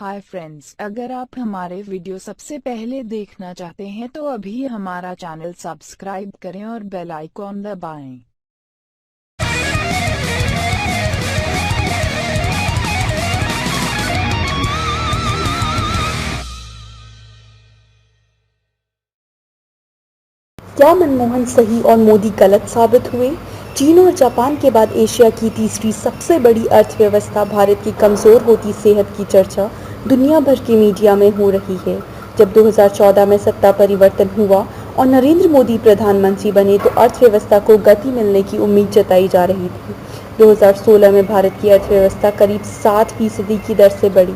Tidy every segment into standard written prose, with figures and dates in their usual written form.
Hi friends, अगर आप हमारे वीडियो सबसे पहले देखना चाहते हैं तो अभी हमारा चैनल सब्सक्राइब करें और बेल आइकॉन दबाएं। क्या मनमोहन सही और मोदी गलत साबित हुए? चीन और जापान के बाद एशिया की तीसरी सबसे बड़ी अर्थव्यवस्था भारत की कमजोर होती सेहत की चर्चा दुनिया भर के मीडिया में हो रही है। जब 2014 में सत्ता परिवर्तन हुआ और नरेंद्र मोदी प्रधानमंत्री बने तो अर्थव्यवस्था को गति मिलने की उम्मीद जताई जा रही थी। 2016 में भारत की अर्थव्यवस्था करीब 7% की दर से बढ़ी।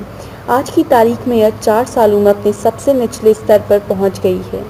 आज की तारीख में यह 4 सालों में अपने सबसे निचले स्तर पर पहुंच गई है।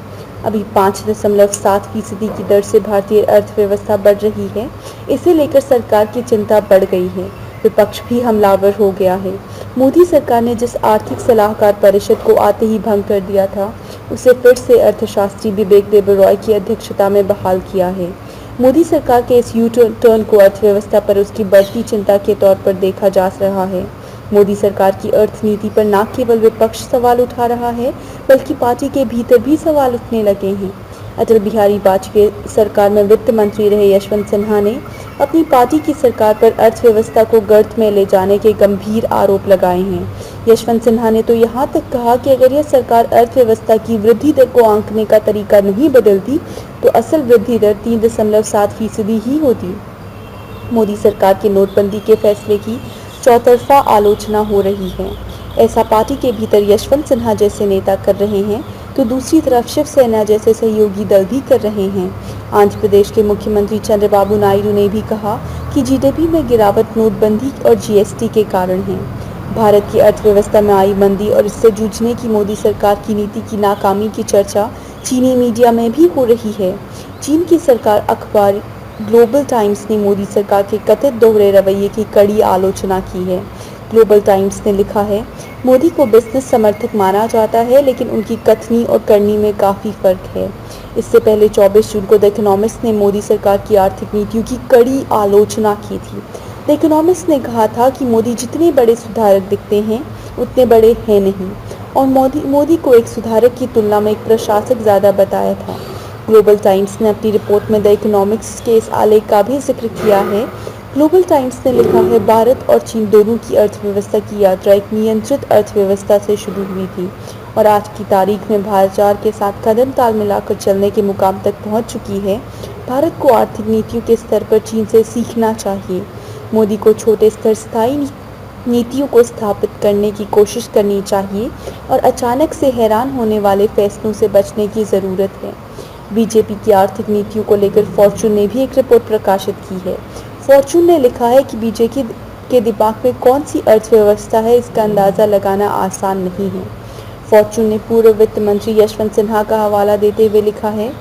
अभी 5.7% की दर से भारतीय अर्थव्यवस्था बढ़ रही है। इसे लेकर सरकार की चिंता बढ़ गई है। विपक्ष भी हमलावर हो गया है। मोदी सरकार ने जिस आर्थिक सलाहकार परिषद को आते ही भंग कर दिया था, उसे फिर से अर्थशास्त्री विवेक देबरॉय की अध्यक्षता में बहाल किया है। मोदी सरकार के इस यू टर्न को अर्थव्यवस्था पर उसकी बढ़ती चिंता के तौर पर देखा जा रहा है। मोदी सरकार की अर्थनीति पर न केवल विपक्ष सवाल उठा रहा है, बल्कि पार्टी के भीतर भी सवाल उठने लगे हैं। अटल बिहारी वाजपेयी सरकार में वित्त मंत्री रहे यशवंत सिन्हा ने अपनी पार्टी की सरकार पर अर्थव्यवस्था को गर्त में ले जाने के गंभीर आरोप लगाए हैं। यशवंत सिन्हा ने तो यहाँ तक कहा कि अगर यह सरकार अर्थव्यवस्था की वृद्धि दर को आंकने का तरीका नहीं बदलती तो असल वृद्धि दर 3.7% ही होती। मोदी सरकार के नोटबंदी के फैसले की चौतरफा आलोचना हो रही है। ऐसा पार्टी के भीतर यशवंत सिन्हा जैसे नेता कर रहे हैं तो दूसरी तरफ शिवसेना जैसे सहयोगी दल भी कर रहे हैं। आंध्र प्रदेश के मुख्यमंत्री चंद्रबाबू नायडू ने भी कहा कि जीडीपी में गिरावट नोटबंदी और जीएसटी के कारण है। भारत की अर्थव्यवस्था में आई मंदी और इससे जूझने की मोदी सरकार की नीति की नाकामी की चर्चा चीनी मीडिया में भी हो रही है। चीन की सरकार अखबार ग्लोबल टाइम्स ने मोदी सरकार के कथित दोहरे रवैये की कड़ी आलोचना की है। ग्लोबल टाइम्स ने लिखा है, मोदी को बिजनेस समर्थक माना जाता है, लेकिन उनकी कथनी और करनी में काफ़ी फर्क है। इससे पहले 24 जून को द इकोनॉमिस्ट ने मोदी सरकार की आर्थिक नीतियों की कड़ी आलोचना की थी। द इकोनॉमिस्ट ने कहा था कि मोदी जितने बड़े सुधारक दिखते हैं उतने बड़े हैं नहीं, और मोदी को एक सुधारक की तुलना में एक प्रशासक ज़्यादा बताया था। ग्लोबल टाइम्स ने अपनी रिपोर्ट में द इकोनॉमिक्स के इस आलेख का भी जिक्र किया है। ग्लोबल टाइम्स ने लिखा है, भारत और चीन दोनों की अर्थव्यवस्था की यात्रा एक नियंत्रित अर्थव्यवस्था से शुरू हुई थी और आज की तारीख में भारत के साथ कदम ताल मिलाकर चलने के मुकाम तक पहुंच चुकी है। भारत को आर्थिक नीतियों के स्तर पर चीन से सीखना चाहिए। मोदी को छोटे स्तर स्थायी नीतियों को स्थापित करने की कोशिश करनी चाहिए और अचानक से हैरान होने वाले फैसलों से बचने की ज़रूरत है। बीजेपी की आर्थिक नीतियों को लेकर फॉर्च्यून ने भी एक रिपोर्ट प्रकाशित की है। फॉर्च्यून ने लिखा है कि बीजेपी के दिमाग में कौन सी अर्थव्यवस्था है, इसका अंदाज़ा लगाना आसान नहीं है। फॉर्च्यून ने पूर्व वित्त मंत्री यशवंत सिन्हा का हवाला देते हुए लिखा है,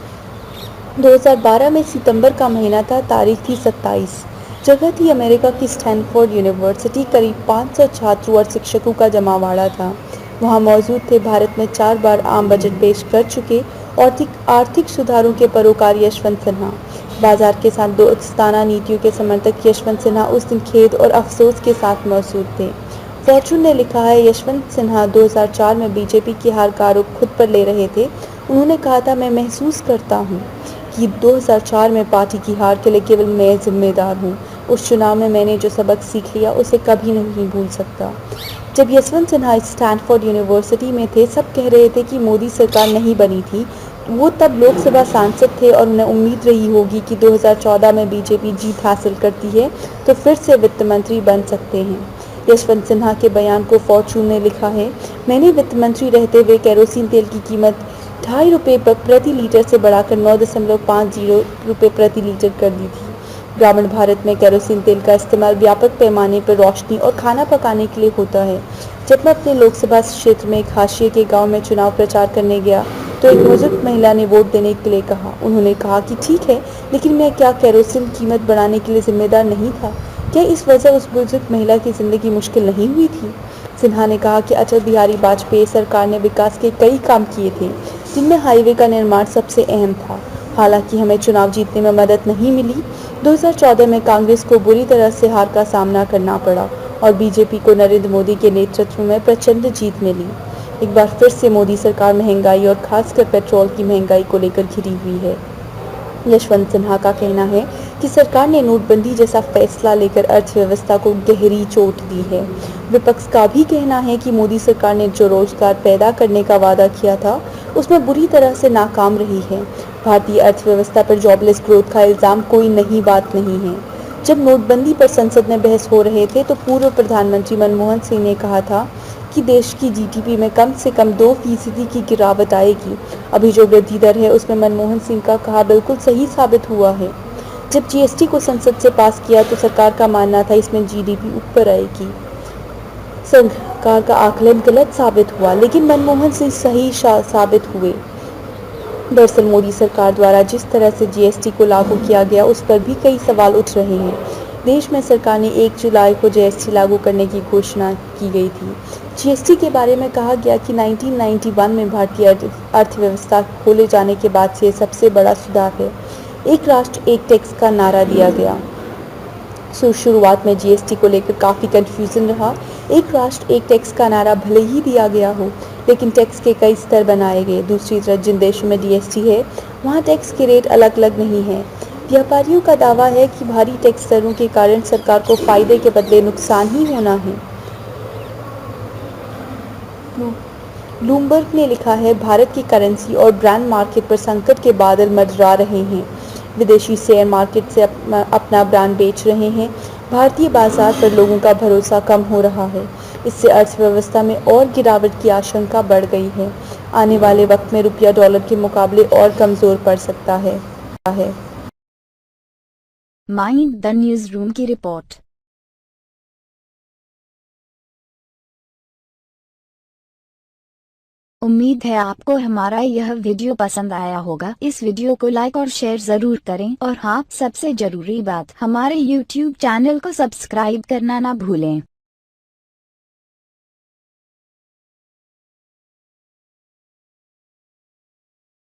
2012 में सितंबर का महीना था, तारीख थी 27। जगह थी अमेरिका की स्टैनफोर्ड यूनिवर्सिटी। करीब 500 छात्रों और शिक्षकों का जमावड़ा था। वहाँ मौजूद थे भारत में 4 बार आम बजट पेश कर चुके आर्थिक सुधारों के परोकार यशवंत सिन्हा। बाजार के साथ दोस्ताना नीतियों के समर्थक यशवंत सिन्हा उस दिन खेद और अफसोस के साथ मौजूद थे। फॉर्च्यून ने लिखा है, यशवंत सिन्हा 2004 में बीजेपी की हार का आरोप खुद पर ले रहे थे। उन्होंने कहा था, मैं महसूस करता हूँ कि 2004 में पार्टी की हार के लिए केवल मैं जिम्मेदार हूँ। उस चुनाव में मैंने जो सबक सीख लिया उसे कभी नहीं भूल सकता। जब यशवंत सिन्हा स्टैनफोर्ड यूनिवर्सिटी में थे, सब कह रहे थे कि मोदी सरकार नहीं बनी थी। वो तब लोकसभा सांसद थे और उन्हें उम्मीद रही होगी कि 2014 में बीजेपी जीत हासिल करती है तो फिर से वित्त मंत्री बन सकते हैं। यशवंत सिन्हा के बयान को फॉर्च्यून ने लिखा है, मैंने वित्त मंत्री रहते हुए केरोसिन तेल की कीमत ₹2.5 प्रति लीटर से बढ़ाकर 9.50 रुपये प्रति लीटर कर दी थी। ग्रामीण भारत में केरोसिन तेल का इस्तेमाल व्यापक पैमाने पर रोशनी और खाना पकाने के लिए होता है। जब मैं अपने लोकसभा क्षेत्र में एक हाशिए के गांव में चुनाव प्रचार करने गया तो एक बुजुर्ग महिला ने वोट देने के लिए कहा। उन्होंने कहा कि ठीक है, लेकिन मैं क्या केरोसिन कीमत बढ़ाने के लिए जिम्मेदार नहीं था? क्या इस वजह उस बुजुर्ग महिला की ज़िंदगी मुश्किल नहीं हुई थी? सिन्हा ने कहा कि अटल बिहारी वाजपेयी सरकार ने विकास के कई काम किए थे, जिनमें हाईवे का निर्माण सबसे अहम था। हालांकि हमें चुनाव जीतने में मदद नहीं मिली। 2014 में कांग्रेस को बुरी तरह से हार का सामना करना पड़ा और बीजेपी को नरेंद्र मोदी के नेतृत्व में प्रचंड जीत मिली। एक बार फिर से मोदी सरकार महंगाई और खासकर पेट्रोल की महंगाई को लेकर घिरी हुई है। यशवंत सिन्हा का कहना है कि सरकार ने नोटबंदी जैसा फैसला लेकर अर्थव्यवस्था को गहरी चोट दी है। विपक्ष का भी कहना है कि मोदी सरकार ने जो रोजगार पैदा करने का वादा किया था उसमें बुरी तरह से नाकाम रही है। भारतीय अर्थव्यवस्था पर जॉबलेस ग्रोथ का इल्जाम कोई नई बात नहीं है। जब नोटबंदी पर संसद में बहस हो रहे थे तो पूर्व प्रधानमंत्री मनमोहन सिंह ने कहा था कि देश की जीडीपी में कम से कम 2% की गिरावट आएगी। अभी जो वृद्धि दर है उसमें मनमोहन सिंह का कहा बिल्कुल सही साबित हुआ है। जब जीएसटी को संसद से पास किया तो सरकार का मानना था इसमें जीडीपी ऊपर आएगी। सरकार का आकलन गलत साबित हुआ, लेकिन मनमोहन सिंह सही साबित हुए। दरअसल मोदी सरकार द्वारा जिस तरह से जीएसटी को लागू किया गया उस पर भी कई सवाल उठ रहे हैं। देश में सरकार ने 1 जुलाई को जीएसटी लागू करने की घोषणा की गई थी। जीएसटी के बारे में कहा गया कि 1991 में भारतीय अर्थव्यवस्था खोले जाने के बाद से सबसे बड़ा सुधार है। एक राष्ट्र एक टैक्स का नारा दिया गया। शुरुआत में जीएसटी को लेकर काफ़ी कन्फ्यूजन रहा। एक राष्ट्र एक टैक्स का नारा भले ही दिया गया हो, लेकिन टैक्स के कई स्तर बनाए गए। दूसरी तरफ जिन देशों में जीएसटी है वहाँ टैक्स के रेट अलग अलग नहीं है। व्यापारियों का दावा है कि भारी टैक्स दरों के कारण सरकार को फायदे के बदले नुकसान ही होना है। ब्लूमबर्ग ने लिखा है, भारत की करेंसी और ब्रांड मार्केट पर संकट के बादल मंडरा रहे हैं। विदेशी शेयर मार्केट से अपना ब्रांड बेच रहे हैं। भारतीय बाजार पर लोगों का भरोसा कम हो रहा है। इससे अर्थव्यवस्था में और गिरावट की आशंका बढ़ गई है। आने वाले वक्त में रुपया डॉलर के मुकाबले और कमजोर पड़ सकता है। माइंड द न्यूज रूम की रिपोर्ट। उम्मीद है आपको हमारा यह वीडियो पसंद आया होगा। इस वीडियो को लाइक और शेयर जरूर करें और हाँ, सबसे जरूरी बात, हमारे YouTube चैनल को सब्सक्राइब करना ना भूलें।